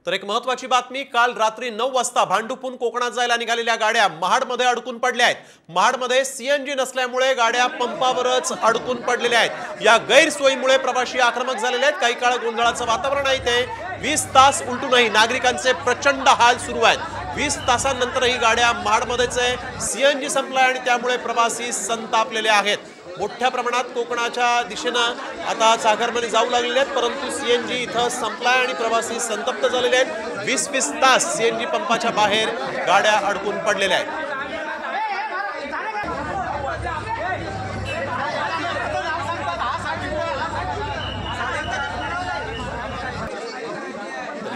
तर एक महत्त्वाची बातमी, काल रात्री 9 वाजता भांडुपहून कोकणात जायला निघालेल्या गाड्या महाडमध्ये अडकून पडल्या आहेत। महाडमध्ये सीएनजी नसल्यामुळे गाड्या पंपावरच अडकून पडलेल्या आहेत। या गैरसोयीमुळे प्रवासी आक्रमक झालेले आहेत। काही काळ गोंधळाचं वातावरण आहे। ते 20 तास उलटूनही नागरिकांचे प्रचंड हाल सुरू आहेत। 20 तासांनंतरही गाड्या महाडमध्येच आहे। सीएनजी संपलाय आणि त्यामुळे प्रवासी संतापलेले आहेत। मोठ्या प्रमाणात कोकणाच्या दिशेनं आता सागरमध्ये जाऊ लागलेले आहेत, परंतु सीएनजी इथं संपलाय आणि प्रवासी संतप्त झालेले आहेत। 20-20 तास सीएनजी पंपाच्या बाहेर गाड्या अडकून पडलेल्या आहेत।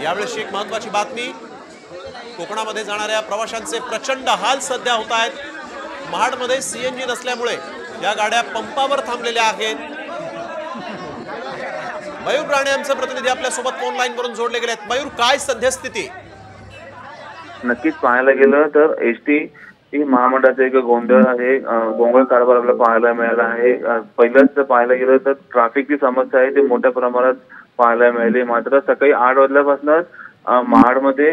यावेळी एक महत्त्वाची बातमी, कोकणामध्ये जाणाऱ्या प्रवाशांचे प्रचंड हाल सध्या होत आहेत। महाडमध्ये सीएनजी नसल्यामुळे या गाड्या पंपावर थांबलेल्या आहेत। मयूर राणे आमचे प्रतिनिधी आपल्या सोबत फोन लाईन वरून जोडले गेले आहेत। मयूर, काय सद्यस्थिती? नक्कीच पाहायला गेलं तर एसटी ही महामंडळाचा एक गोंधळ आहे, गोंधळ कारभार आपल्याला पाहायला मिळाला आहे। पहिल्यांदा पाहायला गेलं तर ट्रॅफिकची समस्या आहे ती मोठ्या प्रमाणात पाहायला मिळाली। मात्र सकाळी 8 वाजल्यापासूनच महाडमध्ये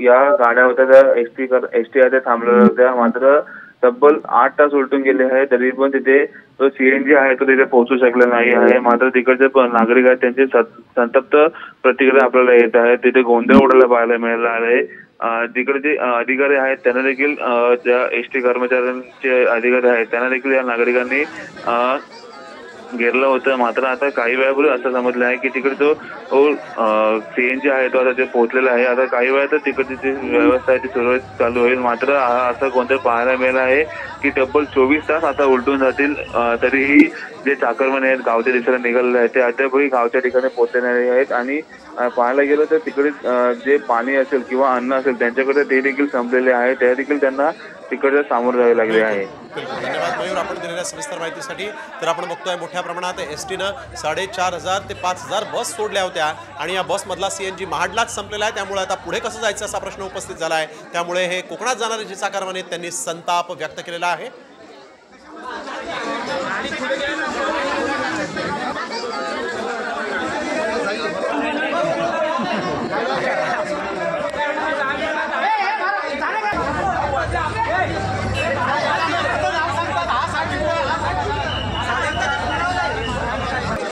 या गाड्या होत्या त्या एसटी आल्या थांबलेल्या होत्या। मात्र तब्बल 8 तास उलटून गेले आहे, तरी पण तिथे जो सीएनजी आहे तो तिथे पोहोचू शकला नाही आहे। मात्र तिकडचे नागरिक आहेत त्यांची संतप्त प्रतिक्रिया आपल्याला येत आहे। तिथे गोंधळ उडायला पाहायला मिळाला आहे। तिकडे जे अधिकारी आहेत त्यांना देखील, ज्या एसटी कर्मचाऱ्यांचे अधिकारी आहेत त्यांना देखील या नागरिकांनी घेरलं होतं। मात्र आता काही वेळापूर्वी असं समजलं आहे की तिकडे जो सीएनजी आहे तो आता ते पोहोचलेला आहे। आता काही वेळातच तिकडची जी व्यवस्था आहे ती सुरळीत चालू होईल। मात्र असं गोंधळ पाहायला मिळाला आहे की तब्बल 24 तास आता उलटून जातील, तरीही जे चाकरमानी आहेत गावच्या दिशेला निघालेले आहेत ते अद्यापही गावच्या ठिकाणी पोहोचलेले आहेत। आणि पाहायला गेलं तर तिकडे जे पाणी असेल किंवा अन्न असेल त्यांच्याकडे ते देखील संपलेले आहे, त्या देखील त्यांना तिकडे सामोरे जावे लागले आहे। धन्यवाद मयूर, आपण दिलेल्या सविस्तर माहितीसाठी। तर आपण बघतोय मोठ्या प्रमाणात एसटीनं 4500 ते 5000 बस सोडल्या होत्या आणि या बसमधला सीएनजी महाडलाच संपलेला आहे। त्यामुळे आता पुढे कसं जायचं असा प्रश्न उपस्थित झाला आहे। त्यामुळे हे कोकणात जाणारे जे चाकरमानी आहेत त्यांनी संताप व्यक्त केलेला आहे।